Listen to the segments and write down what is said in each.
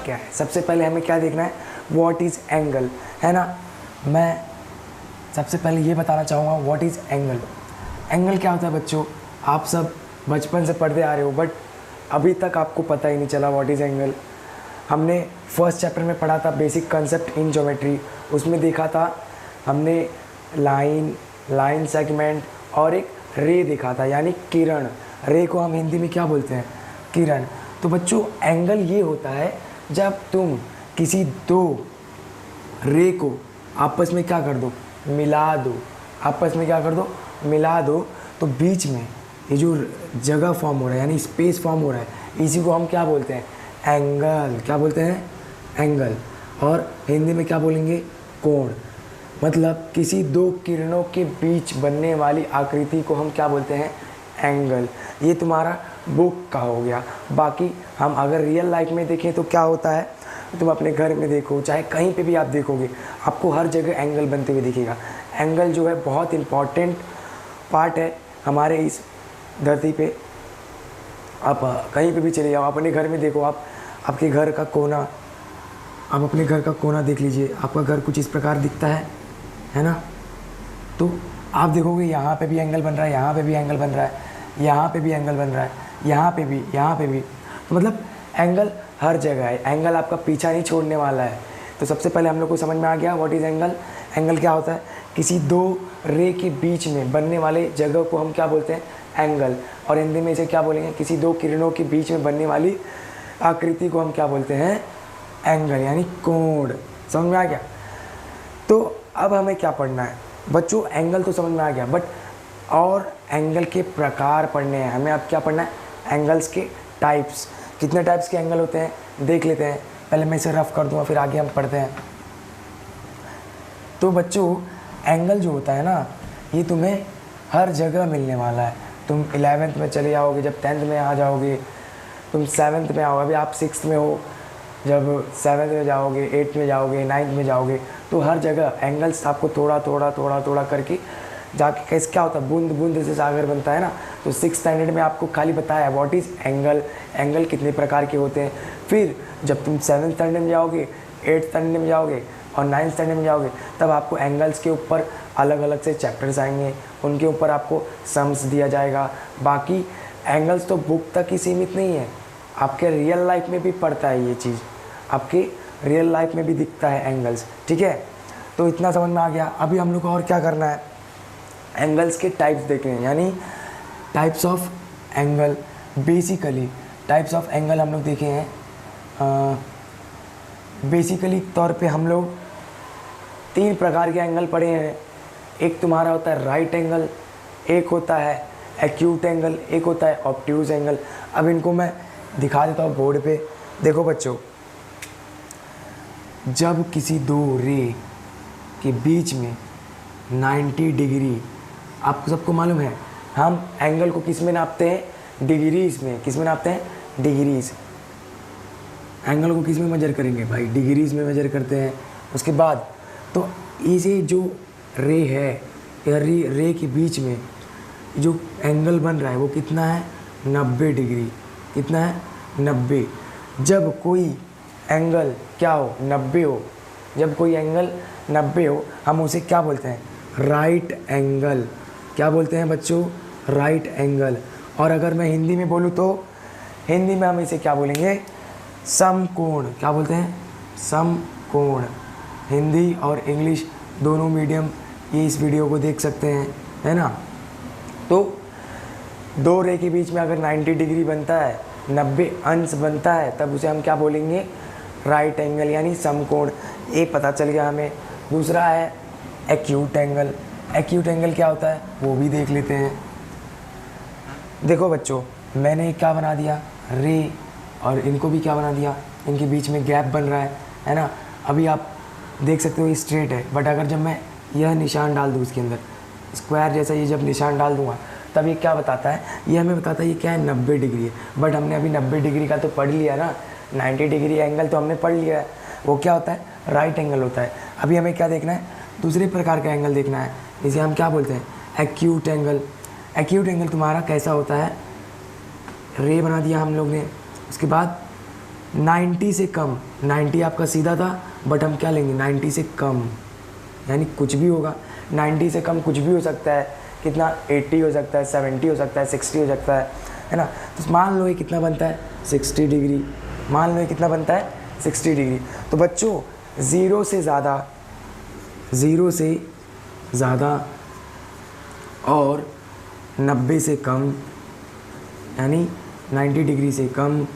क्या है। सबसे पहले हमें क्या देखना है, व्हाट इज़ एंगल, है ना। मैं सबसे पहले ये बताना चाहूँगा व्हाट इज़ एंगल। एंगल क्या होता है बच्चों, आप सब बचपन से पढ़ते आ रहे हो, बट अभी तक आपको पता ही नहीं चला व्हाट इज़ एंगल। हमने फर्स्ट चैप्टर में पढ़ा था बेसिक कंसेप्ट इन ज्योमेट्री, उसमें देखा था हमने लाइन सेगमेंट और एक रे देखा था, यानी किरण। रे को हम हिंदी में क्या बोलते हैं, किरण। तो बच्चों एंगल ये होता है जब तुम किसी दो रे को आपस में क्या कर दो, मिला दो, आपस में क्या कर दो, मिला दो, तो बीच में ये जो जगह फॉर्म हो रहा है यानी स्पेस फॉर्म हो रहा है, इसी को हम क्या बोलते हैं, एंगल। क्या बोलते हैं, एंगल। और हिंदी में क्या बोलेंगे, कोण। मतलब किसी दो किरणों के बीच बनने वाली आकृति को हम क्या बोलते हैं, एंगल। ये तुम्हारा बुक का हो गया। बाकी हम अगर रियल लाइफ में देखें तो क्या होता है, तुम अपने घर में देखो, चाहे कहीं पे भी आप देखोगे, आपको हर जगह एंगल बनते हुए दिखेगा। एंगल जो है बहुत इम्पॉर्टेंट पार्ट है हमारे इस धरती पे। आप कहीं पे भी चले जाओ, अपने घर में देखो, आप आपके घर का कोना, आप अपने घर का कोना देख लीजिए, आपका घर कुछ इस प्रकार दिखता है ना। तो आप देखोगे यहाँ पे भी एंगल बन रहा है, यहाँ पे भी एंगल बन रहा है, यहाँ पे भी एंगल बन रहा है, यहाँ पे भी, यहाँ पे भी। तो मतलब एंगल हर जगह है, एंगल आपका पीछा नहीं छोड़ने वाला है। तो सबसे पहले हम लोग को समझ में आ गया व्हाट इज़ एंगल। एंगल क्या होता है, किसी दो रे के बीच में बनने वाले जगह को हम क्या बोलते हैं, एंगल। और हिंदी में इसे क्या बोलेंगे, किसी दो किरणों के बीच में बनने वाली आकृति को हम क्या बोलते हैं, एंगल, यानी कोण। समझ में आ गया। तो अब हमें क्या पढ़ना है बच्चों, एंगल तो समझ में आ गया, बट और एंगल के प्रकार पढ़ने हैं हमें। अब क्या पढ़ना है, एंगल्स के टाइप्स। कितने टाइप्स के एंगल होते हैं देख लेते हैं। पहले मैं इसे रफ कर दूंगा, फिर आगे हम पढ़ते हैं। तो बच्चों एंगल जो होता है ना, ये तुम्हें हर जगह मिलने वाला है। तुम 11th में चले जाओगे, जब 10th में आ जाओगे, तुम 7th में आओगे, अभी आप 6th में हो, जब 7th में जाओगे, 8th में जाओगे, 9th में जाओगे, तो हर जगह एंगल्स आपको थोड़ा थोड़ा थोड़ा थोड़ा करके जाके कैसे क्या होता है, बूंद बूंद से सागर बनता है ना। तो 6th स्टैंडर्ड में आपको खाली बताया व्हाट इज़ एंगल, एंगल कितने प्रकार के होते हैं। फिर जब तुम 7th स्टैंडर्ड में जाओगे, 8th स्टैंडर्ड में जाओगे और 9th स्टैंडर्ड में जाओगे, तब आपको एंगल्स के ऊपर अलग अलग से चैप्टर्स आएंगे, उनके ऊपर आपको सम्स दिया जाएगा। बाकी एंगल्स तो बुक तक ही सीमित नहीं है, आपके रियल लाइफ में भी पड़ता है ये चीज़, आपके रियल लाइफ में भी दिखता है एंगल्स, ठीक है। तो इतना समझ में आ गया। अभी हम लोग को और क्या करना है, एंगल्स के टाइप्स देखने हैं, यानी types of angle. Basically types of angle हम लोग देखे हैं। बेसिकली तौर पे हम लोग 3 प्रकार के एंगल पढ़े हैं। एक तुम्हारा होता है राइट एंगल, एक होता है एक्यूट एंगल, एक होता है ऑब्ट्यूज एंगल। अब इनको मैं दिखा देता हूँ बोर्ड पे। देखो बच्चों, जब किसी दो रे के बीच में 90 डिग्री, आपको सबको मालूम है हम एंगल को किस में नापते हैं, डिग्रीज में। किस में नापते हैं, डिग्रीज। एंगल को किस में मेजर करेंगे भाई, डिग्रीज में मेजर करते हैं। उसके बाद तो इसे जो रे है या रे के बीच में जो एंगल बन रहा है वो कितना है, 90 डिग्री। कितना है, 90। जब कोई एंगल क्या हो, 90 हो, जब कोई एंगल 90 हो, हम उसे क्या बोलते हैं, राइट एंगल। क्या बोलते हैं बच्चों, राइट एंगल। और अगर मैं हिंदी में बोलूँ तो हिंदी में हम इसे क्या बोलेंगे, समकोण। क्या बोलते हैं, समकोण। हिंदी और इंग्लिश दोनों मीडियम ये इस वीडियो को देख सकते हैं, है ना। तो दो रे के बीच में अगर 90 डिग्री बनता है, 90 अंश बनता है, तब उसे हम क्या बोलेंगे, राइट एंगल, यानी समकोण। ये पता चल गया हमें। दूसरा है एक्यूट एंगल। एक्यूट एंगल क्या होता है वो भी देख लेते हैं। देखो बच्चों, मैंने क्या बना दिया, रे, और इनको भी क्या बना दिया, इनके बीच में गैप बन रहा है ना। अभी आप देख सकते हो ये स्ट्रेट है, बट अगर जब मैं यह निशान डाल दूँ इसके अंदर, स्क्वायर जैसा ये जब निशान डाल दूँगा, तब ये क्या बताता है, ये हमें बताता है ये क्या है, 90 डिग्री है। बट हमने अभी 90 डिग्री का तो पढ़ लिया ना, 90 डिग्री एंगल तो हमने पढ़ लिया है, वो क्या होता है, राइट एंगल होता है। अभी हमें क्या देखना है, दूसरे प्रकार का एंगल देखना है, इसे हम क्या बोलते हैं, एक्यूट एंगल। एक्यूट एंगल तुम्हारा कैसा होता है, रे बना दिया हम लोग ने, उसके बाद 90 से कम, 90 आपका सीधा था बट हम क्या लेंगे 90 से कम, यानी कुछ भी होगा, 90 से कम कुछ भी हो सकता है, कितना 80 हो सकता है, 70 हो सकता है, 60 हो सकता है ना। तो मान लो ये कितना बनता है 60 डिग्री, मान लो ये कितना बनता है 60 डिग्री। तो बच्चों 0 से ज़्यादा और 90 से कम यानी 90 डिग्री से कम,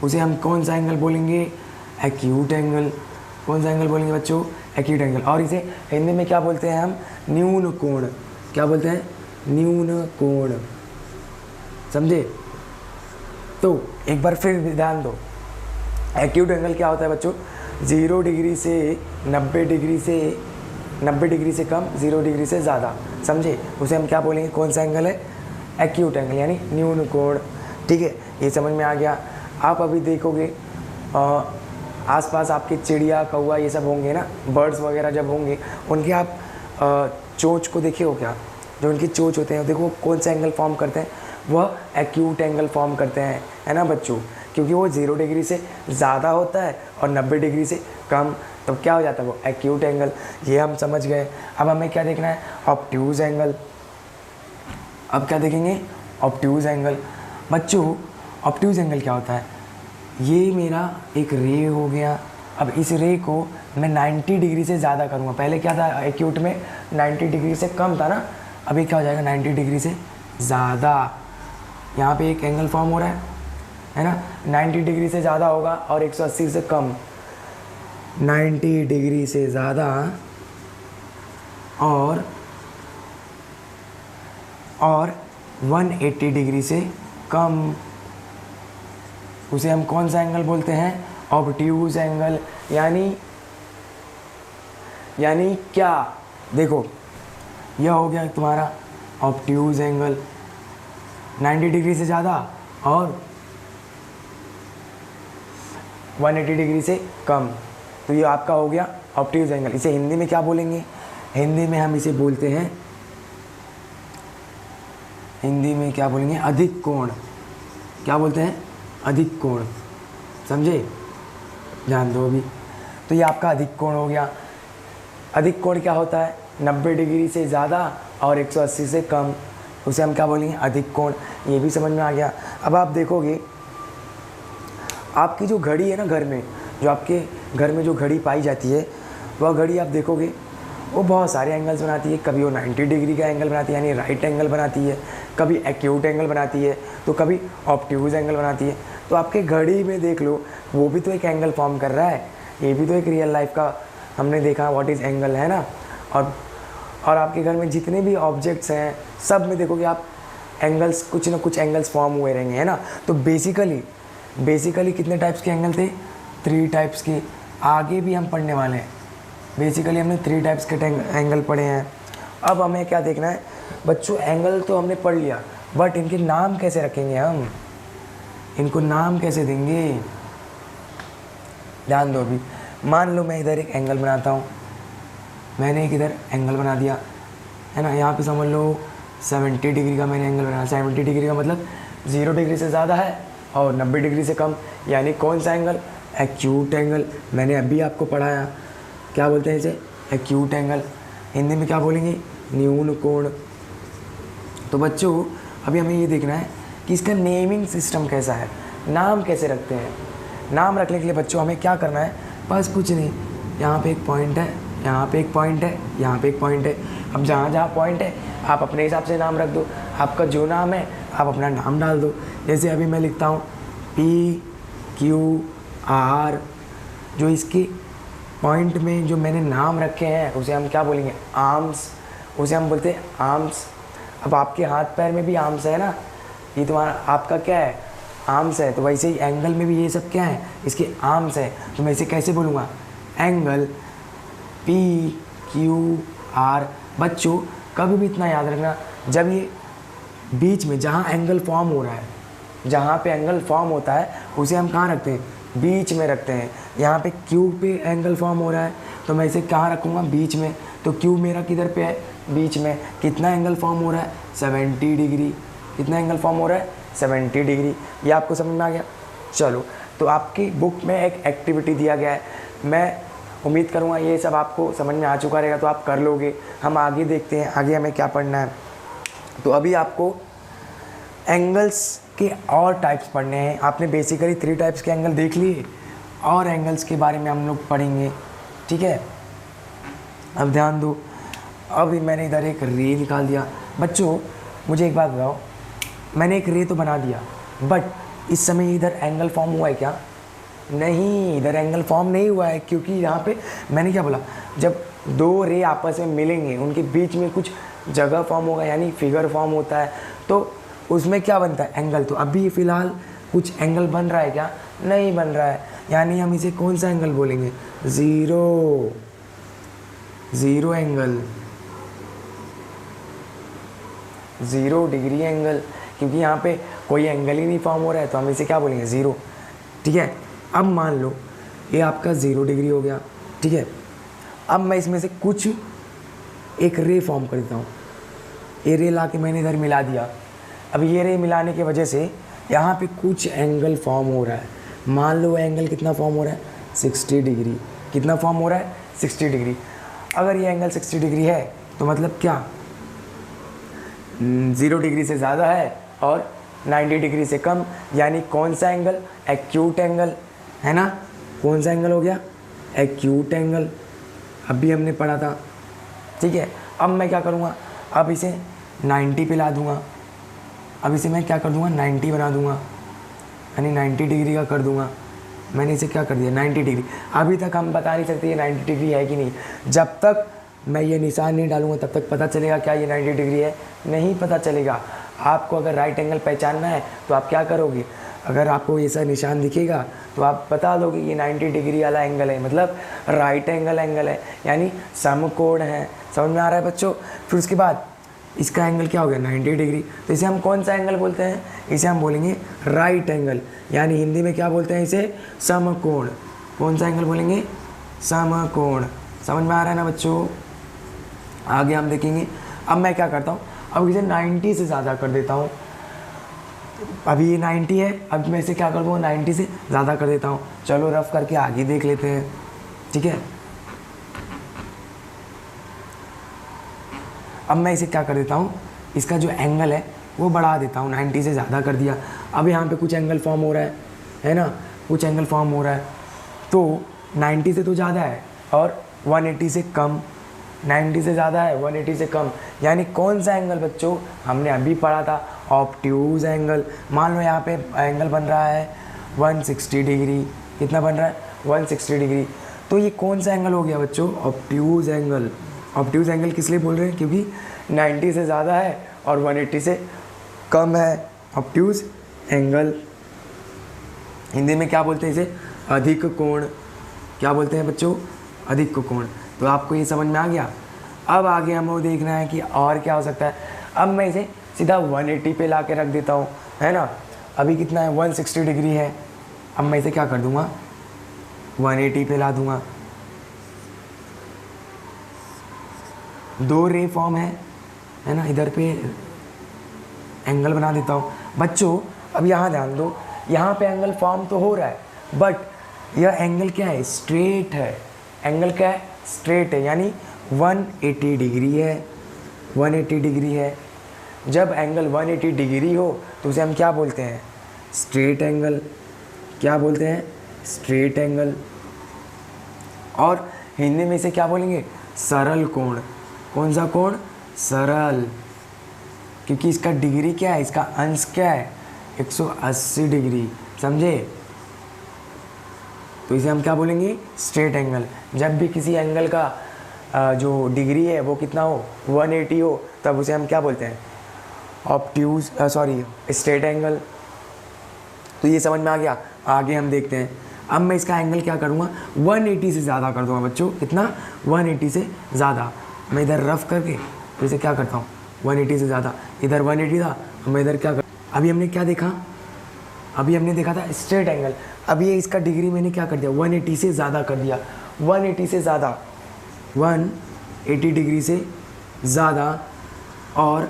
उसे हम कौन सा एंगल बोलेंगे, एक्यूट एंगल। कौन सा एंगल बोलेंगे बच्चों, एक्यूट एंगल। और इसे हिंदी में क्या बोलते हैं हम, न्यून कोण। क्या बोलते हैं, न्यून कोण, समझे। तो एक बार फिर ध्यान दो, एक्यूट एंगल क्या होता है बच्चों, 0 डिग्री से 90 डिग्री से कम, 0 डिग्री से ज़्यादा, समझे। उसे हम क्या बोलेंगे, कौन सा एंगल है, एक्यूट एंगल यानी न्यून कोण। ठीक है, ये समझ में आ गया। आप अभी देखोगे आसपास आपके चिड़िया कौवा ये सब होंगे ना, बर्ड्स वगैरह जब होंगे, उनके आप चोंच को देखे हो क्या, जो उनकी चोंच होते हैं देखो कौन सा एंगल फॉर्म करते हैं, वह एक्यूट एंगल फॉर्म करते हैं, है ना बच्चों, क्योंकि वो 0 डिग्री से ज़्यादा होता है और 90 डिग्री से कम, तो क्या हो जाता है वो एक्यूट एंगल। ये हम समझ गए। अब हमें क्या देखना है, ऑब्ट्यूज एंगल। अब क्या देखेंगे, ऑब्ट्यूज एंगल। बच्चों ऑब्ट्यूज एंगल क्या होता है, ये मेरा एक रे हो गया, अब इस रे को मैं 90 डिग्री से ज़्यादा करूँगा। पहले क्या था एक्यूट में 90 डिग्री से कम था ना, अभी क्या हो जाएगा 90 डिग्री से ज़्यादा। यहाँ पे एक एंगल फॉर्म हो रहा है ना, 90 डिग्री से ज़्यादा होगा और 180 से कम, 90 डिग्री से ज़्यादा और 180 डिग्री से कम, उसे हम कौन सा एंगल बोलते हैं, ऑब्ट्यूज एंगल। यानी क्या, देखो यह हो गया तुम्हारा ऑब्ट्यूज एंगल, 90 डिग्री से ज़्यादा और 180 डिग्री से कम, तो ये आपका हो गया ऑब्ट्यूज एंगल। इसे हिंदी में क्या बोलेंगे, हिंदी में हम इसे बोलते हैं, हिंदी में क्या बोलेंगे, अधिक कोण। क्या बोलते हैं, अधिक कोण, समझे, ध्यान दो अभी। तो ये आपका अधिक कोण हो गया। अधिक कोण क्या होता है, 90 डिग्री से ज़्यादा और 180 से कम, उसे हम क्या बोलेंगे, अधिक कोण। ये भी समझ में आ गया। अब आप देखोगे आपकी जो घड़ी है ना घर में, जो आपके घर में जो घड़ी पाई जाती है, वह घड़ी आप देखोगे वो बहुत सारे एंगल्स बनाती है। कभी वो 90 डिग्री का एंगल बनाती है यानी राइट एंगल बनाती है, कभी एक्यूट एंगल बनाती है, तो कभी ऑब्ट्यूज एंगल बनाती है। तो आपके घड़ी में देख लो, वो भी तो एक एंगल फॉर्म कर रहा है, ये भी तो एक रियल लाइफ का हमने देखा व्हाट इज़ एंगल, है ना। और आपके घर में जितने भी ऑब्जेक्ट्स हैं सब में देखोगे आप एंगल्स, कुछ ना कुछ एंगल्स फॉर्म हुए रहेंगे, है ना। तो बेसिकली कितने टाइप्स के एंगल थे, 3 टाइप्स के। आगे भी हम पढ़ने वाले हैं। बेसिकली हमने 3 टाइप्स के एंगल पढ़े हैं। अब हमें क्या देखना है बच्चों, एंगल तो हमने पढ़ लिया, बट इनके नाम कैसे रखेंगे, हम इनको नाम कैसे देंगे, ध्यान दो अभी। मान लो मैं इधर एक एंगल बनाता हूँ, मैंने एक इधर एंगल बना दिया, है ना। यहाँ पे समझ लो 70 डिग्री का मैंने एंगल बनाया। 70 डिग्री का मतलब 0 डिग्री से ज़्यादा है और 90 डिग्री से कम, यानी कौन सा एंगल, एक्यूट एंगल। मैंने अभी आपको पढ़ाया, क्या बोलते हैं इसे, एक्यूट एंगल। हिंदी में क्या बोलेंगे, न्यून कोण। तो बच्चों अभी हमें ये देखना है कि इसका नेमिंग सिस्टम कैसा है, नाम कैसे रखते हैं। नाम रखने के लिए बच्चों हमें क्या करना है, बस कुछ नहीं, यहाँ पे एक पॉइंट है, यहाँ पे एक पॉइंट है, यहाँ पे एक पॉइंट है। अब जहाँ जहाँ पॉइंट है आप अपने हिसाब से नाम रख दो, आपका जो नाम है आप अपना नाम डाल दो। जैसे अभी मैं लिखता हूँ PQR, जो इसके पॉइंट में जो मैंने नाम रखे हैं उसे हम क्या बोलेंगे, आर्म्स, उसे हम बोलते हैं आर्म्स। अब आपके हाथ पैर में भी आर्म्स है ना, ये तुम्हारा आपका क्या है, आर्म्स है। तो वैसे ही एंगल में भी ये सब क्या है, इसके आर्म्स है। तो मैं इसे कैसे बोलूँगा, एंगल PQR। बच्चों कभी भी इतना याद रखना, जब ये बीच में जहाँ एंगल फॉर्म हो रहा है, जहाँ पे एंगल फॉर्म होता है उसे हम कहाँ रखते हैं, बीच में रखते हैं। यहाँ पे क्यू पे एंगल फॉर्म हो रहा है तो मैं इसे कहाँ रखूँगा, बीच में। तो क्यू मेरा किधर पे है, बीच में। कितना एंगल फॉर्म हो रहा है, 70 डिग्री। कितना एंगल फॉर्म हो रहा है, 70 डिग्री। ये आपको समझ में आ गया। चलो तो आपकी बुक में एक एक्टिविटी दिया गया है, मैं उम्मीद करूँगा ये सब आपको समझ में आ चुका रहेगा, तो आप कर लोगे। हम आगे देखते हैं आगे हमें क्या पढ़ना है। तो अभी आपको एंगल्स के और टाइप्स पढ़ने हैं। आपने बेसिकली 3 टाइप्स के एंगल देख लिए, और एंगल्स के बारे में हम लोग पढ़ेंगे, ठीक है। अब ध्यान दो, अभी मैंने इधर एक रे निकाल दिया। बच्चों मुझे एक बात बताओ, मैंने एक रे तो बना दिया, बट इस समय इधर एंगल फॉर्म हुआ है क्या? नहीं, इधर एंगल फॉर्म नहीं हुआ है, क्योंकि यहाँ पे मैंने क्या बोला, जब 2 रे आपस में मिलेंगे उनके बीच में कुछ जगह फॉर्म होगा, यानी फिगर फॉर्म होता है, तो उसमें क्या बनता है? एंगल। तो अभी फ़िलहाल कुछ एंगल बन रहा है क्या? नहीं बन रहा है, यानी हम इसे कौन सा एंगल बोलेंगे? ज़ीरो एंगल, 0 डिग्री एंगल, क्योंकि यहाँ पे कोई एंगल ही नहीं फॉर्म हो रहा है, तो हम इसे क्या बोलेंगे? 0, ठीक है। अब मान लो ये आपका 0 डिग्री हो गया, ठीक है। अब मैं इसमें से कुछ एक रे फॉर्म कर देता हूँ, ये रे ला के मैंने इधर मिला दिया। अब ये रे मिलाने की वजह से यहाँ पे कुछ एंगल फॉर्म हो रहा है। मान लो एंगल कितना फॉर्म हो रहा है? 60 डिग्री। कितना फॉर्म हो रहा है? 60 डिग्री। अगर ये एंगल 60 डिग्री है तो मतलब क्या? 0 डिग्री से ज़्यादा है और 90 डिग्री से कम, यानी कौन सा एंगल? एक्यूट एंगल, है ना। कौन सा एंगल हो गया? Acute angle. अभी हमने पढ़ा था, ठीक है। अब मैं क्या करूँगा, अब इसे 90 पे ला दूँगा। अब इसे मैं क्या कर दूँगा? 90 बना दूँगा, यानी 90 डिग्री का कर दूँगा। मैंने इसे क्या कर दिया? 90 डिग्री। अभी तक हम बता नहीं सकते ये 90 डिग्री है कि नहीं। जब तक मैं ये निशान नहीं डालूँगा तब तक पता चलेगा क्या ये 90 डिग्री है? नहीं पता चलेगा। आपको अगर राइट एंगल पहचानना है तो आप क्या करोगे? अगर आपको ऐसा निशान दिखेगा तो आप बता दोगे ये 90 डिग्री वाला एंगल है, मतलब राइट एंगल है, यानी समकोण है। समझ में आ रहा है बच्चों? फिर उसके बाद इसका एंगल क्या हो गया? 90 डिग्री। तो इसे हम कौन सा एंगल बोलते हैं? इसे हम बोलेंगे राइट एंगल, यानी हिंदी में क्या बोलते हैं इसे? समकोण। कौन सा एंगल बोलेंगे? समकोण। समझ में आ रहा है ना बच्चों? आगे हम देखेंगे। अब मैं क्या करता हूँ, अब इसे 90 से ज़्यादा कर देता हूँ। अभी ये 90 है, अब मैं इसे क्या कर दूँगा? 90 से ज़्यादा कर देता हूँ। चलो रफ करके आगे देख लेते हैं, ठीक है। अब मैं इसे क्या कर देता हूँ, इसका जो एंगल है वो बढ़ा देता हूँ, 90 से ज़्यादा कर दिया। अब यहाँ पे कुछ एंगल फॉर्म हो रहा है ना, कुछ एंगल फॉर्म हो रहा है। तो 90 से तो ज़्यादा है और 180 से कम, 90 से ज़्यादा है 180 से कम, यानी कौन सा एंगल बच्चों? हमने अभी पढ़ा था ऑब्ट्यूज एंगल। मान लो यहाँ पे एंगल बन रहा है 160 डिग्री। कितना बन रहा है? 160 डिग्री। तो ये कौन सा एंगल हो गया बच्चों? Obtuse angle. ऑब्ट्यूज एंगल किस लिए बोल रहे हैं? क्योंकि 90 से ज़्यादा है और 180 से कम है। ऑब्ट्यूज एंगल हिंदी में क्या बोलते हैं इसे? अधिक कोण। क्या बोलते हैं बच्चों? अधिक कोण। तो आपको ये समझ में आ गया। अब आगे हमें देखना है कि और क्या हो सकता है। अब मैं इसे सीधा 180 पे ला के रख देता हूँ, है ना। अभी कितना है? 160 डिग्री है। अब मैं इसे क्या कर दूँगा? 180 पे ला दूँगा। 2 रे फॉर्म है ना। इधर पे एंगल बना देता हूँ। बच्चों अब यहाँ ध्यान दो, यहाँ पे एंगल फॉर्म तो हो रहा है, बट यह एंगल क्या है? स्ट्रेट है। एंगल क्या है? स्ट्रेट है, यानी 180 डिग्री है। 180 डिग्री है। जब एंगल 180 डिग्री हो तो उसे हम क्या बोलते हैं? Straight angle. क्या बोलते हैं? Straight angle. और हिंदी में इसे क्या बोलेंगे? सरल कोण। कौन सा कोण? सरल। क्योंकि इसका डिग्री क्या है? इसका अंश क्या है? 180 डिग्री। समझे? तो इसे हम क्या बोलेंगे? Straight angle. जब भी किसी एंगल का जो डिग्री है वो कितना हो? 180 हो, तब उसे हम क्या बोलते हैं? Obtuse straight angle. तो ये समझ में आ गया। आगे हम देखते हैं। अब मैं इसका एंगल क्या करूँगा? 180 से ज़्यादा कर दूँगा बच्चों। कितना? 180 से ज़्यादा। मैं इधर रफ करके तो इसे क्या करता हूँ? 180 से ज़्यादा। इधर 180 था, मैं इधर क्या कर, अभी हमने क्या देखा? अभी हमने देखा था स्ट्रेट एंगल। अब ये इसका डिग्री मैंने क्या कर दिया? 180 से ज़्यादा कर दिया। 180 से ज़्यादा, 180 डिग्री से ज़्यादा और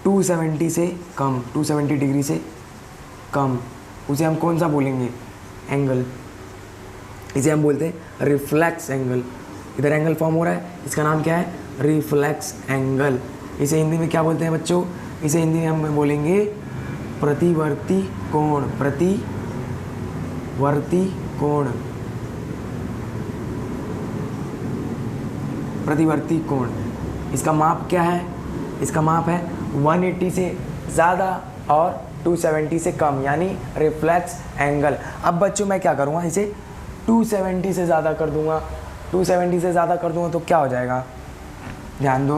270 से कम, 270 डिग्री से कम। उसे हम कौन सा बोलेंगे? एंगल, इसे हम बोलते हैं रिफ्लेक्स एंगल। इधर एंगल फॉर्म हो रहा है, इसका नाम क्या है, रिफ्लेक्स एंगल। इसे हिंदी में क्या बोलते हैं बच्चों, इसे हिंदी में हम बोलेंगे प्रतिवर्ती कोण, प्रतिवर्ती कोण, प्रतिवर्ती कोण। इसका माप क्या है, इसका माप है 180 से ज़्यादा और 270 से कम, यानी रिफ्लेक्स एंगल। अब बच्चों मैं क्या करूँगा, इसे 270 से ज़्यादा कर दूँगा। 270 से ज़्यादा कर दूँगा तो क्या हो जाएगा, ध्यान दो।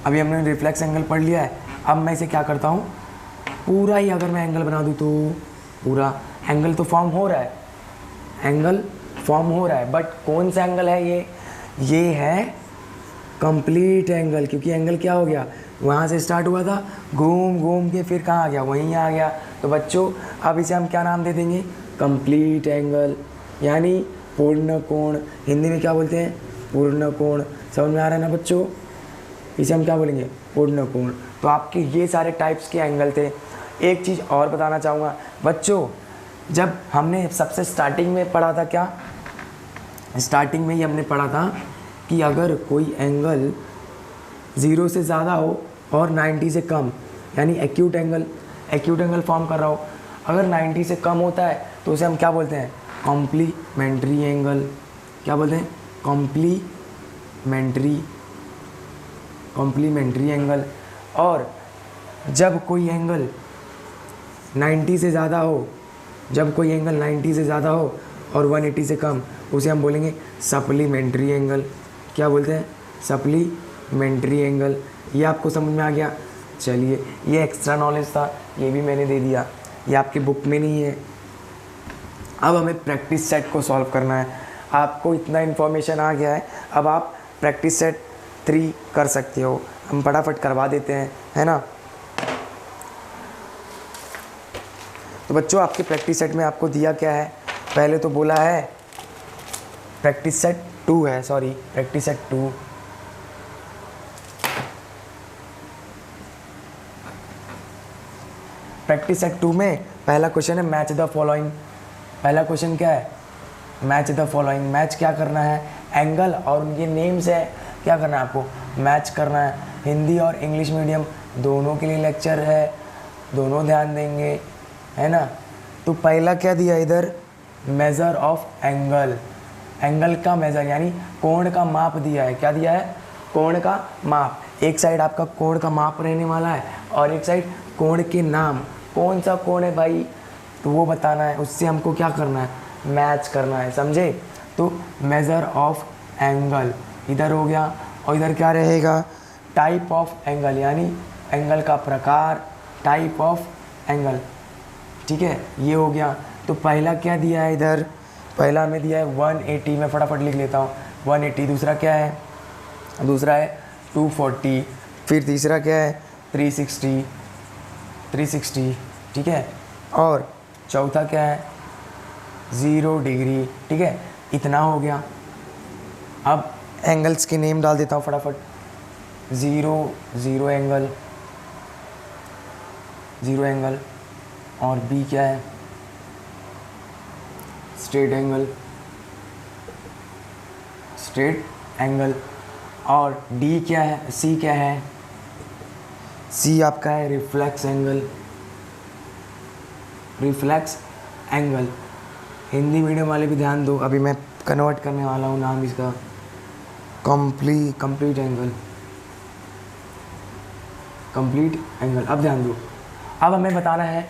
अभी हमने रिफ्लेक्स एंगल पढ़ लिया है। अब मैं इसे क्या करता हूँ, पूरा ही अगर मैं एंगल बना दूँ तो पूरा एंगल तो फॉर्म हो रहा है, एंगल फॉर्म हो रहा है, बट कौन सा एंगल है ये है कंप्लीट एंगल। क्योंकि एंगल क्या हो गया, वहाँ से स्टार्ट हुआ था, घूम घूम के फिर कहाँ आ गया, वहीं आ गया। तो बच्चों अब इसे हम क्या नाम दे देंगे, कंप्लीट एंगल, यानी पूर्ण कोण। हिंदी में क्या बोलते हैं, पूर्ण कोण। समझ में आ रहा है ना बच्चों, इसे हम क्या बोलेंगे, पूर्ण कोण। तो आपके ये सारे टाइप्स के एंगल थे। एक चीज़ और बताना चाहूँगा बच्चों, जब हमने सबसे स्टार्टिंग में पढ़ा था, क्या स्टार्टिंग में ही हमने पढ़ा था कि अगर कोई एंगल 0 से ज़्यादा हो और 90 से कम, यानी एक्यूट एंगल फॉर्म कर रहा हो, अगर 90 से कम होता है तो उसे हम क्या बोलते हैं, कॉम्प्लीमेंट्री एंगल। क्या बोलते हैं, कॉम्प्लीमेंट्री एंगल। और जब कोई एंगल 90 से ज़्यादा हो, जब कोई एंगल 90 से ज़्यादा हो और 180 से कम, उसे हम बोलेंगे सप्लीमेंट्री एंगल। क्या बोलते हैं, सप्लीमेंट्री एंगल। ये आपको समझ में आ गया। चलिए, ये एक्स्ट्रा नॉलेज था, ये भी मैंने दे दिया, ये आपकी बुक में नहीं है। अब हमें प्रैक्टिस सेट को सॉल्व करना है। आपको इतना इन्फॉर्मेशन आ गया है, अब आप प्रैक्टिस सेट 3 कर सकते हो। हम फटाफट करवा देते हैं, है ना। तो बच्चों आपके प्रैक्टिस सेट में आपको दिया क्या है, पहले तो बोला है प्रैक्टिस सेट 2 है, sorry practice set 2। Practice set 2 में पहला क्वेश्चन है मैच द फॉलोइंग। पहला क्वेश्चन क्या है, मैच द फॉलोइंग। मैच क्या करना है, एंगल और उनके नेम से क्या करना है, आपको मैच करना है। हिंदी और इंग्लिश मीडियम दोनों के लिए लेक्चर है, दोनों ध्यान देंगे, है ना। तो पहला क्या दिया इधर, मेज़र ऑफ एंगल, एंगल का मेज़र यानी कोण का माप दिया है। क्या दिया है, कोण का माप। एक साइड आपका कोण का माप रहने वाला है और एक साइड कोण के नाम। कौन सा कोण है भाई, तो वो बताना है, उससे हमको क्या करना है, मैच करना है, समझे। तो मेज़र ऑफ एंगल इधर हो गया, और इधर क्या रहेगा, टाइप ऑफ एंगल, यानी एंगल का प्रकार, टाइप ऑफ एंगल। ठीक है, ये हो गया। तो पहला क्या दिया है इधर, पहला हमें दिया है 180, मैं फटाफट लिख लेता हूँ 180। दूसरा क्या है, दूसरा है 240। फिर तीसरा क्या है 360। ठीक है, और चौथा क्या है 0 डिग्री। ठीक है, इतना हो गया। अब एंगल्स के नेम डाल देता हूँ फटाफट। 0 एंगल, और बी क्या है, स्ट्रेट एंगल, और डी क्या है, सी क्या है, सी आपका है रिफ्लेक्स एंगल। हिंदी मीडियम वाले भी ध्यान दो, अभी मैं कन्वर्ट करने वाला हूँ नाम इसका, कंप्लीट एंगल। अब ध्यान दो, अब हमें बताना है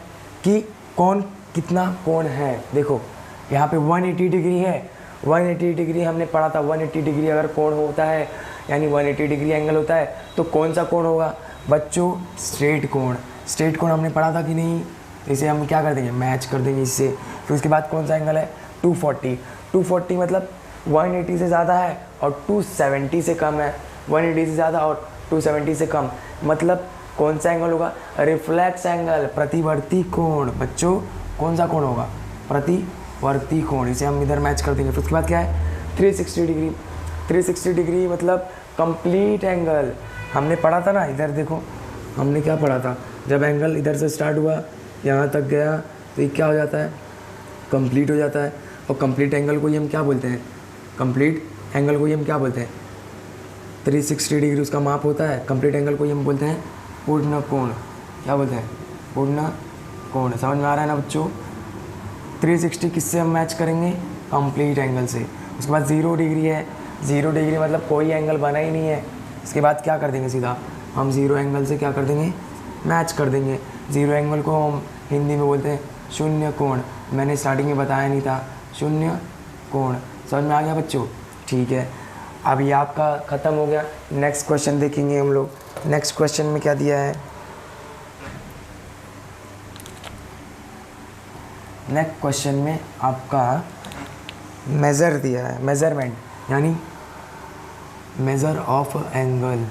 कि कौन कितना कोण है। देखो यहाँ पे 180 डिग्री है, 180 डिग्री हमने पढ़ा था। 180 डिग्री अगर कोण होता है, यानी 180 डिग्री एंगल होता है, तो कौन सा कोण होगा बच्चों, स्ट्रेट कोण हमने पढ़ा था कि नहीं। इसे हम क्या कर देंगे, मैच कर देंगे इससे। फिर उसके बाद कौन सा एंगल है, 240 मतलब 180 से ज़्यादा है और 270 से कम है। 180 से ज़्यादा और 270 से कम, मतलब कौन सा एंगल होगा, रिफ्लेक्स एंगल, प्रतिवर्ती कोण। बच्चों कौन सा कोण होगा, प्रतिवर्ती कोण। इसे हम इधर मैच कर देंगे। फिर उसके बाद क्या है 360 डिग्री मतलब कंप्लीट एंगल। हमने पढ़ा था ना, इधर देखो हमने क्या पढ़ा था, जब एंगल इधर से स्टार्ट हुआ यहाँ तक गया तो ये क्या हो जाता है, कंप्लीट हो जाता है। और कंप्लीट एंगल को ही हम क्या बोलते हैं, कंप्लीट एंगल को ही हम क्या बोलते हैं, 360 डिग्री उसका माप होता है। कंप्लीट एंगल को ही हम बोलते हैं पूर्ण कोण। क्या बोलते हैं, पूर्ण कोण। समझ में आ रहा है ना बच्चों। 360 किससे हम मैच करेंगे, कंप्लीट एंगल से। उसके बाद 0 डिग्री है, 0 डिग्री मतलब कोई एंगल बना ही नहीं है। इसके बाद क्या कर देंगे, सीधा हम 0 एंगल से क्या कर देंगे, मैच कर देंगे। 0 एंगल को हम हिंदी में बोलते हैं शून्य कोण। मैंने स्टार्टिंग में बताया नहीं था, शून्य कोण। समझ में आ गया बच्चों, ठीक है। अब ये आपका ख़त्म हो गया। नेक्स्ट क्वेश्चन देखेंगे हम लोग। नेक्स्ट क्वेश्चन में क्या दिया है, नेक्स्ट क्वेश्चन में आपका मेज़र दिया है, मेज़रमेंट यानी मेज़र ऑफ एंगल।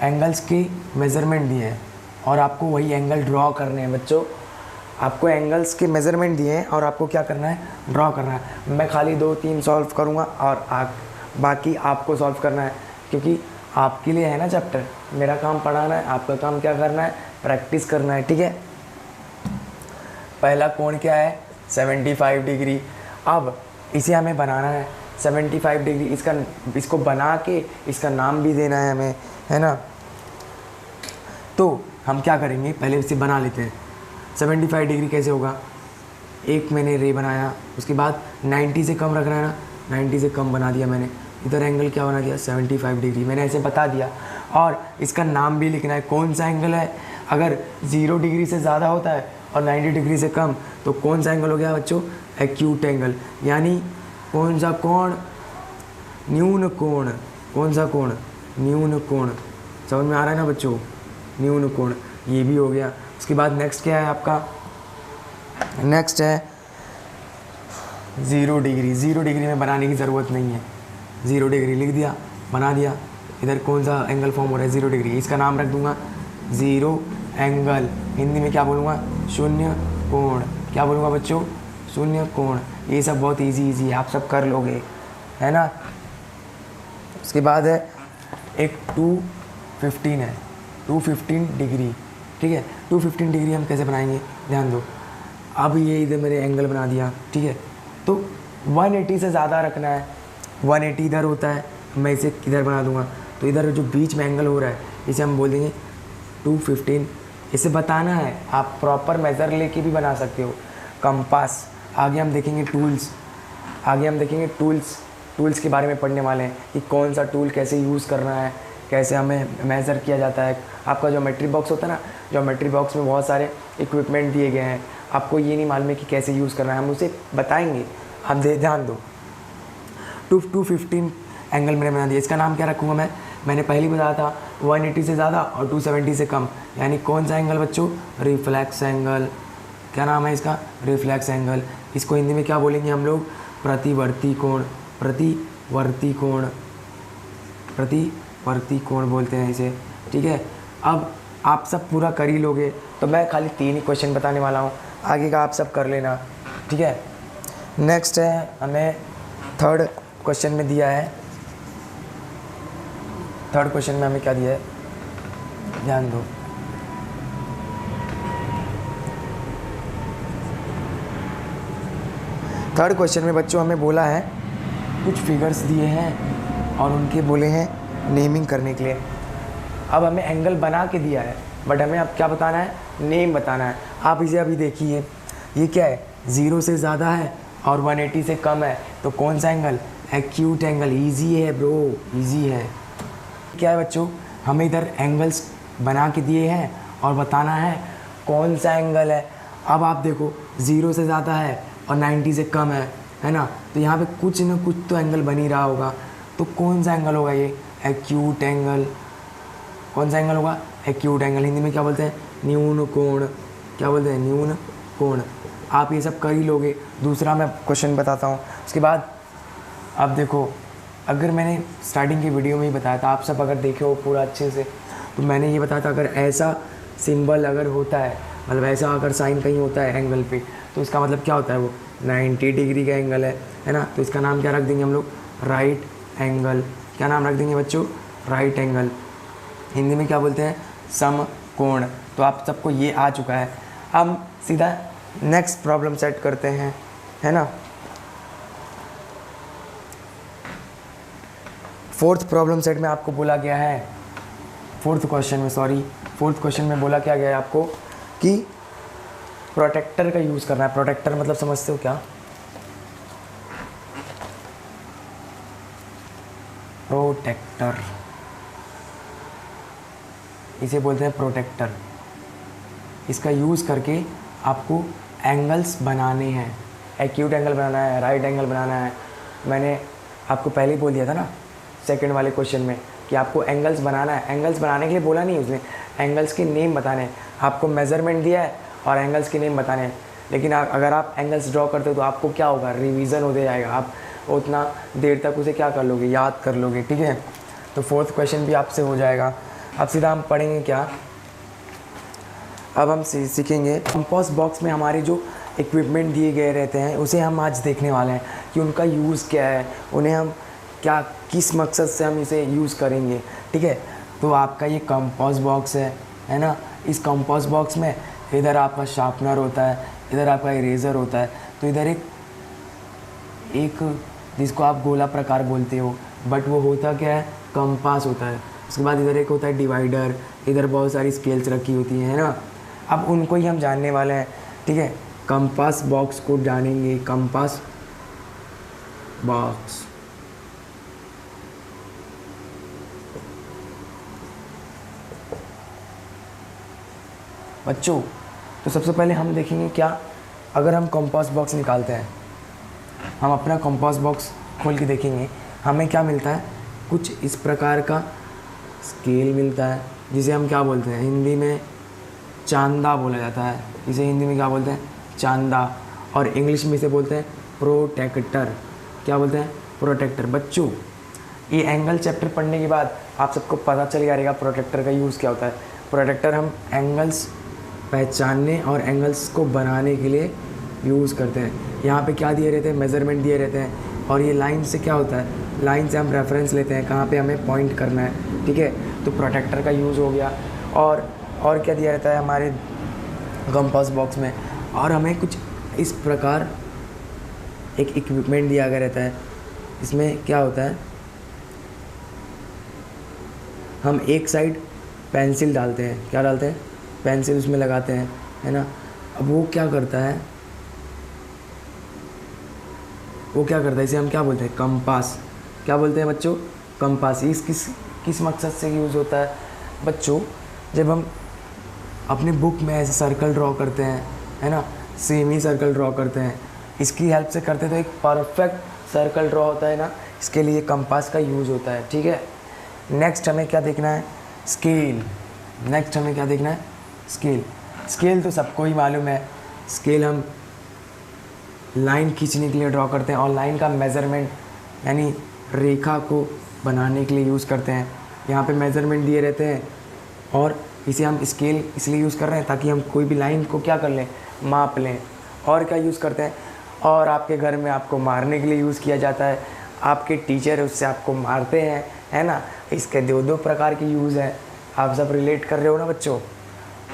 एंगल्स की मेज़रमेंट दिए हैं और आपको वही एंगल ड्रॉ करने हैं बच्चों। आपको एंगल्स के मेज़रमेंट दिए हैं और आपको क्या करना है, ड्रॉ करना है। मैं खाली 2-3 सॉल्व करूँगा और बाकी आपको सॉल्व करना है, क्योंकि आपके लिए है ना चैप्टर। मेरा काम पढ़ाना है, आपका काम क्या करना है, प्रैक्टिस करना है, ठीक है। पहला कोण क्या है, 75 डिग्री। अब इसे हमें बनाना है 75 डिग्री। इसको बना के इसका नाम भी देना है हमें, है ना। तो हम क्या करेंगे, पहले इसे बना लेते हैं। 75 डिग्री कैसे होगा, एक मैंने रे बनाया, उसके बाद 90 से कम रखना है ना, 90 से कम बना दिया मैंने। इधर एंगल क्या बना दिया, 75 डिग्री। मैंने ऐसे बता दिया और इसका नाम भी लिखना है, कौन सा एंगल है। अगर 0 डिग्री से ज़्यादा होता है और 90 डिग्री से कम तो कौन सा एंगल हो गया बच्चों, एक्यूट एंगल। यानी कौन सा कोण, न्यून कोण। कौन सा कोण, न्यून कोण। समझ में आ रहा है ना बच्चों, न्यून कोण। ये भी हो गया। उसके बाद नेक्स्ट क्या है आपका, नेक्स्ट है 0 डिग्री। 0 डिग्री में बनाने की ज़रूरत नहीं है, 0 डिग्री लिख दिया, बना दिया। इधर कौन सा एंगल फॉर्म हो रहा है, 0 डिग्री। इसका नाम रख दूंगा 0 एंगल। हिंदी में क्या बोलूँगा, शून्य कोण। क्या बोलूँगा बच्चों, शून्य कोण। ये सब बहुत इजी है, आप सब कर लोगे, है ना। उसके बाद है एक 215 है, 215 डिग्री, ठीक है। 215 डिग्री हम कैसे बनाएंगे, ध्यान दो। अब ये इधर मैंने एंगल बना दिया, ठीक है। तो 180 से ज़्यादा रखना है, 180 इधर होता है, मैं इसे किधर बना दूंगा। तो इधर जो बीच में एंगल हो रहा है इसे हम बोल देंगे 215। इसे बताना है, आप प्रॉपर मेज़र लेके भी बना सकते हो। कंपास। आगे हम देखेंगे टूल्स, आगे हम देखेंगे टूल्स के बारे में पढ़ने वाले हैं कि कौन सा टूल कैसे यूज़ करना है, कैसे हमें मेज़र किया जाता है। आपका ज्योमेट्री बॉक्स होता है ना, ज्योमेट्री बॉक्स में बहुत सारे इक्विपमेंट दिए गए हैं, आपको ये नहीं मालूम है कि कैसे यूज़ करना है, हम उसे बताएंगे। आप ध्यान दो। 215 एंगल मैंने बना दिया। इसका नाम क्या रखूँगा मैंने पहले बताया था 180 से ज़्यादा और 270 से कम। यानी कौन सा एंगल बच्चों, रिफ्लेक्स एंगल। क्या नाम है इसका, रिफ्लेक्स एंगल। इसको हिंदी में क्या बोलेंगे हम लोग, प्रतिवर्ती कोण। प्रतिवर्ती कोण, प्रतिवर्ती कोण बोलते हैं इसे, ठीक है। अब आप सब पूरा कर ही लोगे, तो मैं खाली 3 ही क्वेश्चन बताने वाला हूँ, आगे का आप सब कर लेना, ठीक है। नेक्स्ट है हमें थर्ड क्वेश्चन में दिया है, थर्ड क्वेश्चन में हमें क्या दिया है, ध्यान दो। थर्ड क्वेश्चन में बच्चों हमें बोला है कुछ फिगर्स दिए हैं और उनके बोले हैं नेमिंग करने के लिए। अब हमें एंगल बना के दिया है, बट हमें अब क्या बताना है, नेम बताना है। आप इसे अभी देखिए, ये क्या है, 0 से ज़्यादा है और 180 से कम है, तो कौन सा एंगल, एक्यूट एंगल। ईजी है ब्रो, ईजी है। क्या है बच्चों, हमें इधर एंगल्स बना के दिए हैं और बताना है कौन सा एंगल है। अब आप देखो 0 से ज़्यादा है और 90 से कम है ना, तो यहाँ पे कुछ ना कुछ तो एंगल बन ही रहा होगा। तो कौन सा एंगल होगा ये, एक्यूट एंगल। कौन सा एंगल होगा, एक्यूट एंगल। हिंदी में क्या बोलते हैं, न्यून कोण। क्या बोलते हैं, न्यून कोण। आप ये सब कर ही लोगे। दूसरा मैं क्वेश्चन बताता हूँ, उसके बाद अब देखो, अगर मैंने स्टार्टिंग की वीडियो में ही बताया था, आप सब अगर देखे हो पूरा अच्छे से, तो मैंने ये बताया था अगर ऐसा सिंबल अगर होता है, मतलब ऐसा अगर साइन कहीं होता है एंगल पे, तो इसका मतलब क्या होता है, वो 90 डिग्री का एंगल है ना। तो इसका नाम क्या रख देंगे हम लोग, राइट एंगल। क्या नाम रख देंगे बच्चों, राइट एंगल। हिंदी में क्या बोलते हैं, समकोण। तो आप सबको ये आ चुका है। हम सीधा नेक्स्ट प्रॉब्लम सेट करते हैं, है ना। फोर्थ प्रॉब्लम सेट में आपको बोला गया है, फोर्थ क्वेश्चन में बोला क्या गया है आपको कि प्रोटेक्टर का यूज़ करना है। प्रोटेक्टर मतलब समझते हो क्या? प्रोटेक्टर, इसे बोलते हैं प्रोटेक्टर। इसका यूज़ करके आपको एंगल्स बनाने हैं, एक्यूट एंगल बनाना है, राइट एंगल बनाना है। मैंने आपको पहले ही बोल दिया था ना सेकंड वाले क्वेश्चन में कि आपको एंगल्स बनाना है। एंगल्स बनाने के लिए बोला नहीं उसने, एंगल्स के नेम बताने हैं। आपको मेज़रमेंट दिया है और एंगल्स के नेम बताने हैं। लेकिन अगर आप एंगल्स ड्रॉ करते हो तो आपको क्या होगा, रिवीजन होते जाएगा। आप उतना देर तक उसे क्या कर लोगे, याद कर लोगे, ठीक है। तो फोर्थ क्वेश्चन भी आपसे हो जाएगा। अब सीधा हम पढ़ेंगे क्या, अब हम सीखेंगे कंपास बॉक्स में हमारे जो इक्विपमेंट दिए गए रहते हैं उसे हम आज देखने वाले हैं कि उनका यूज़ क्या है, उन्हें हम क्या किस मकसद से हम इसे यूज़ करेंगे, ठीक है। तो आपका ये कंपास बॉक्स है ना। इस कंपास बॉक्स में इधर आपका शार्पनर होता है, इधर आपका इरेज़र होता है। तो इधर एक जिसको आप गोला प्रकार बोलते हो, बट वो होता क्या है, कंपास होता है। उसके बाद इधर एक होता है डिवाइडर, इधर बहुत सारी स्केल्स रखी होती हैं, है ना। अब उनको ही हम जानने वाले हैं, ठीक है। कंपास बॉक्स को जानेंगे, कंपास बॉक्स। बच्चों तो सबसे पहले हम देखेंगे क्या, अगर हम कंपास बॉक्स निकालते हैं, हम अपना कंपास बॉक्स खोल के देखेंगे हमें क्या मिलता है। कुछ इस प्रकार का स्केल मिलता है जिसे हम क्या बोलते हैं, हिंदी में चांदा बोला जाता है। इसे हिंदी में क्या बोलते हैं, चांदा। और इंग्लिश में इसे बोलते हैं प्रोटेक्टर। क्या बोलते हैं, प्रोटेक्टर। बच्चों ये एंगल चैप्टर पढ़ने के बाद आप सबको पता चल गया रहेगा प्रोटेक्टर का यूज़ क्या होता है। प्रोटेक्टर हम एंगल्स पहचानने और एंगल्स को बनाने के लिए यूज़ करते हैं। यहाँ पे क्या दिए रहते हैं, मेज़रमेंट दिए रहते हैं। और ये लाइन से क्या होता है, लाइन से हम रेफरेंस लेते हैं कहाँ पे हमें पॉइंट करना है, ठीक है। तो प्रोटेक्टर का यूज़ हो गया। और क्या दिया रहता है हमारे कंपास बॉक्स में, और हमें कुछ इस प्रकार एक इक्विपमेंट दिया गया रहता है। इसमें क्या होता है, हम एक साइड पेंसिल डालते हैं, क्या डालते हैं, पेंसिल उसमें लगाते हैं, है ना। अब वो क्या करता है, इसे हम क्या बोलते हैं, कंपास। क्या बोलते हैं बच्चों, कंपास। इस किस मकसद से यूज़ होता है बच्चों, जब हम अपने बुक में ऐसे सर्कल ड्रॉ करते हैं, है ना, सेमी सर्कल ड्रॉ करते हैं, इसकी हेल्प से करते हैं तो एक परफेक्ट सर्कल ड्रॉ होता है ना। इसके लिए कंपास का यूज़ होता है, ठीक है। नेक्स्ट हमें क्या देखना है, स्केल। स्केल तो सबको ही मालूम है। स्केल हम लाइन खींचने के लिए ड्रॉ करते हैं और लाइन का मेज़रमेंट यानी रेखा को बनाने के लिए यूज़ करते हैं। यहाँ पे मेज़रमेंट दिए रहते हैं और इसे हम स्केल इसलिए यूज़ कर रहे हैं ताकि हम कोई भी लाइन को क्या कर लें, माप लें। और क्या यूज़ करते हैं, और आपके घर में आपको मारने के लिए यूज़ किया जाता है। आपके टीचर उससे आपको मारते हैं, है ना। इसके दो प्रकार के यूज़ हैं। आप सब रिलेट कर रहे हो ना बच्चों।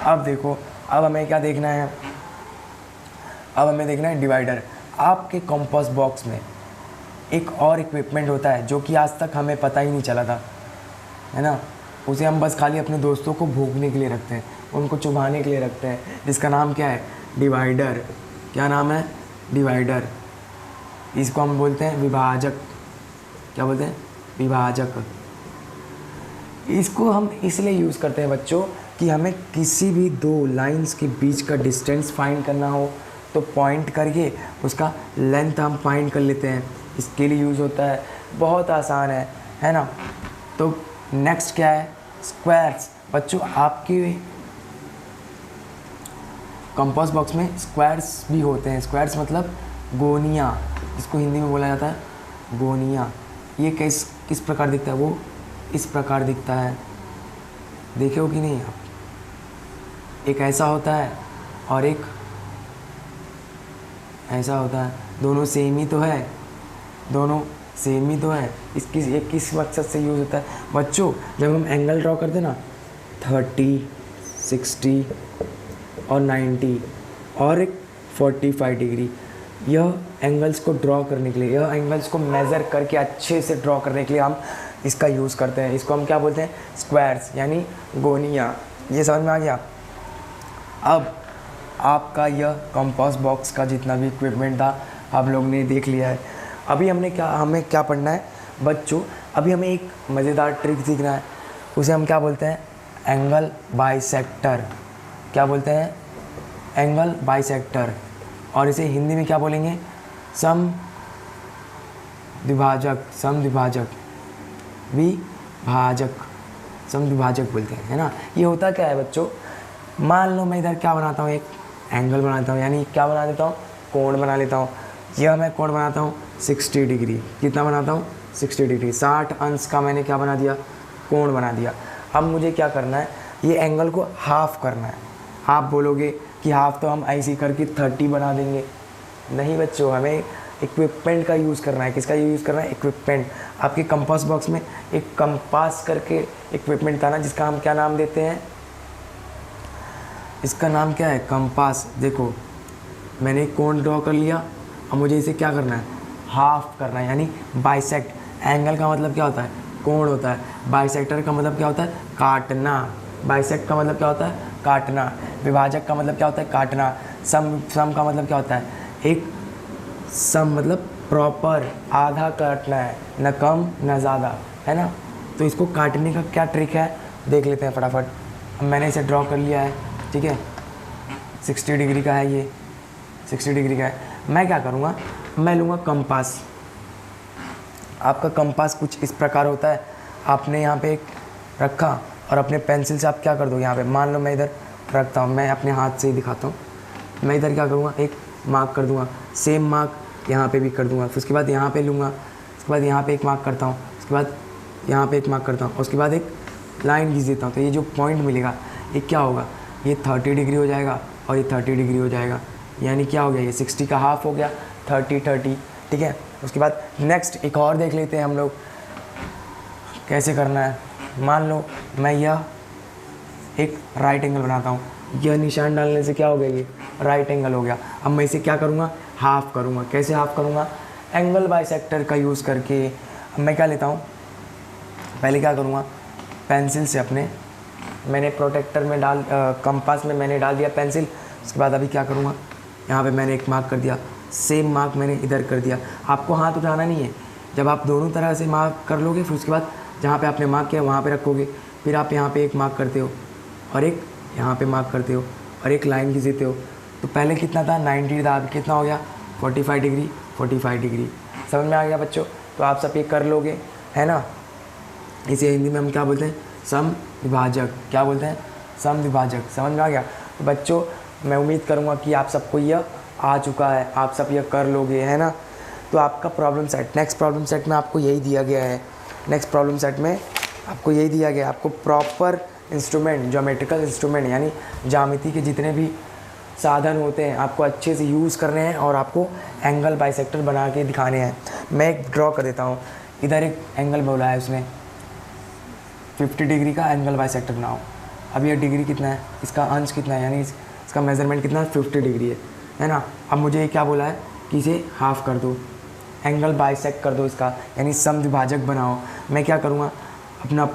अब देखो, अब हमें क्या देखना है, अब हमें देखना है डिवाइडर। आपके कंपास बॉक्स में एक और इक्विपमेंट होता है जो कि आज तक हमें पता ही नहीं चला था, है ना। उसे हम बस खाली अपने दोस्तों को भोंकने के लिए रखते हैं, उनको चुभाने के लिए रखते हैं, जिसका नाम क्या है, डिवाइडर। क्या नाम है, डिवाइडर। इसको हम बोलते हैं विभाजक। क्या बोलते हैं, विभाजक। इसको हम इसलिए यूज़ करते हैं बच्चों कि हमें किसी भी दो लाइंस के बीच का डिस्टेंस फाइंड करना हो तो पॉइंट करके उसका लेंथ हम फाइंड कर लेते हैं। इसके लिए यूज़ होता है, बहुत आसान है ना। तो नेक्स्ट क्या है, स्क्वायर्स। बच्चों आपके कंपास बॉक्स में स्क्वायर्स भी होते हैं। स्क्वायर्स मतलब गोनियाँ, इसको हिंदी में बोला जाता है गोनियाँ। ये किस प्रकार दिखता है, वो इस प्रकार दिखता है, देखे हो कि नहीं आप। एक ऐसा होता है और एक ऐसा होता है, दोनों सेम ही तो है, ये किस मकसद से यूज़ होता है बच्चों, जब हम एंगल ड्रॉ करते हैं ना 30, 60, और 90 और एक 45 डिग्री। यह एंगल्स को ड्रॉ करने के लिए, यह एंगल्स को मेज़र करके अच्छे से ड्रॉ करने के लिए हम इसका यूज़ करते हैं। इसको हम क्या बोलते हैं? स्क्वायर्स, यानी गोनियाँ। ये समझ में आ गया? अब आपका यह कंपास बॉक्स का जितना भी इक्विपमेंट था आप लोग ने देख लिया है। अभी हमें क्या पढ़ना है बच्चों? अभी हमें एक मज़ेदार ट्रिक सीखना है, उसे हम क्या बोलते हैं? Angle bisector. क्या बोलते हैं? Angle bisector. और इसे हिंदी में क्या बोलेंगे? समद्विभाजक, समद्विभाजक बोलते हैं, है ना। ये होता क्या है बच्चों? मान लो मैं इधर क्या बनाता हूँ, एक एंगल बनाता हूँ, यानी क्या बना देता हूँ? कोण बना लेता हूँ। यह मैं कोण बनाता हूँ 60 डिग्री। कितना बनाता हूँ? 60 डिग्री। 60 अंश का मैंने क्या बना दिया? कोण बना दिया। अब मुझे क्या करना है? ये एंगल को हाफ करना है। आप बोलोगे कि हाफ तो हम ऐसे ही करके 30 बना देंगे। नहीं बच्चों, हमें इक्विपमेंट का यूज़ करना है। किसका यूज़ करना है? इक्विपमेंट। आपके कंपास बॉक्स में एक कंपास करके इक्विपमेंट था ना, जिसका हम क्या नाम देते हैं? इसका नाम क्या है? कंपास। देखो मैंने एक कोण ड्रॉ कर लिया, अब मुझे इसे क्या करना है? हाफ करना है, यानी बाइसेक्ट। एंगल का मतलब क्या होता है? कोण होता है। बाइसेक्टर का मतलब क्या होता है? काटना। बाइसेक्ट का मतलब क्या होता है? काटना। विभाजक का मतलब क्या होता है? काटना। सम का मतलब क्या होता है? एक सम मतलब प्रॉपर, आधा काटना है, न कम न ज़्यादा, है ना। तो इसको काटने का क्या ट्रिक है देख लेते हैं फटाफट। अब मैंने इसे ड्रॉ कर लिया है, ठीक है। 60 डिग्री का है, ये 60 डिग्री का है। मैं क्या करूँगा? मैं लूँगा कंपास। आपका कंपास कुछ इस प्रकार होता है। आपने यहाँ पे एक रखा और अपने पेंसिल से आप क्या कर दो, यहाँ पे मान लो मैं इधर रखता हूँ, मैं अपने हाथ से ही दिखाता हूँ। मैं इधर क्या करूँगा? एक मार्क कर दूँगा, सेम मार्क यहाँ पे भी कर दूँगा। फिर उसके बाद यहाँ पे लूँगा, उसके बाद यहाँ पे एक मार्क करता हूँ, उसके बाद यहाँ पे एक मार्क करता हूँ, उसके बाद एक लाइन खींच देता हूँ। तो ये जो पॉइंट मिलेगा ये क्या होगा? ये 30 डिग्री हो जाएगा और ये 30 डिग्री हो जाएगा। यानी क्या हो गया? ये 60 का हाफ हो गया, 30, ठीक है। उसके बाद नेक्स्ट एक और देख लेते हैं हम लोग कैसे करना है। मान लो मैं यह एक राइट एंगल बनाता हूँ, यह निशान डालने से क्या हो गया? ये राइट एंगल हो गया। अब मैं इसे क्या करूँगा? हाफ करूँगा। कैसे हाफ करूँगा? एंगल बाइसेक्टर का यूज़ करके। अब मैं क्या लेता हूँ, पहले क्या करूँगा? पेंसिल से अपने मैंने प्रोटेक्टर में कंपास में मैंने डाल दिया पेंसिल। उसके बाद अभी क्या करूँगा? यहाँ पे मैंने एक मार्क कर दिया, सेम मार्क मैंने इधर कर दिया। आपको हाथ उठाना नहीं है। जब आप दोनों तरह से मार्क कर लोगे, फिर उसके बाद जहाँ पे आपने मार्क किया वहाँ पे रखोगे। फिर आप यहाँ पे एक मार्क करते हो और एक यहाँ पे मार्क करते हो और एक लाइन खींच देते हो। तो पहले कितना था? 90 था, अभी कितना हो गया? 45 डिग्री, 45 डिग्री। समझ में आ गया बच्चों? तो आप सब ये कर लोगे, है ना। इसे हिंदी में हम क्या बोलते हैं? समद्विभाजक। क्या बोलते हैं? समद्विभाजक। समझ में आ गया? तो बच्चों मैं उम्मीद करूँगा कि आप सबको यह आ चुका है, आप सब यह कर लोगे, है ना। तो आपका problem set, next problem set में आपको यही दिया गया है। नेक्स्ट प्रॉब्लम सेट में आपको यही दिया गया है, आपको प्रॉपर इंस्ट्रूमेंट, ज्योमेट्रिकल इंस्ट्रूमेंट यानी ज्यामिति के जितने भी साधन होते हैं आपको अच्छे से यूज़ करने हैं और आपको एंगल बाइसेक्टर बना के दिखाने हैं। मैं एक ड्रॉ कर देता हूँ। इधर एक एंगल बोला है उसने 50 डिग्री का एंगल बाइसेक्टर बनाओ। अब ये डिग्री कितना है? इसका अंश कितना है? यानी इसका मेज़रमेंट कितना है? 50 डिग्री है ना। अब मुझे ये क्या बोला है कि इसे हाफ़ कर दो, एंगल बाइसेक्ट कर दो इसका, यानी समद्विभाजक बनाओ। मैं क्या करूँगा? अपना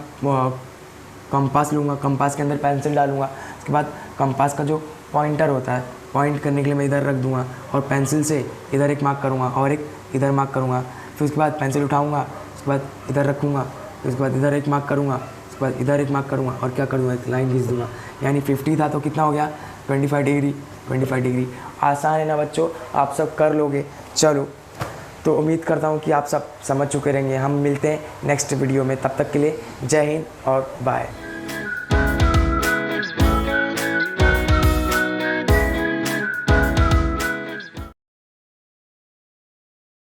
कंपास लूँगा, कंपास के अंदर पेंसिल डालूँगा। उसके बाद कंपास का जो पॉइंटर होता है, पॉइंट करने के लिए मैं इधर रख दूँगा और पेंसिल से इधर एक मार्क करूँगा और एक इधर मार्क करूँगा। फिर उसके बाद पेंसिल उठाऊँगा, उसके बाद इधर रखूँगा, फिर उसके बाद इधर एक मार्क करूँगा, उसके बाद इधर एक मार्क करूँगा और क्या करूँगा? एक लाइन खींच दूँगा। यानी 50 था तो कितना हो गया? 25 डिग्री, 25 डिग्री। आसान है ना बच्चों? आप सब कर लोगे। चलो, तो उम्मीद करता हूँ कि आप सब समझ चुके रहेंगे। हम मिलते हैं नेक्स्ट वीडियो में, तब तक के लिए जय हिंद और बाय।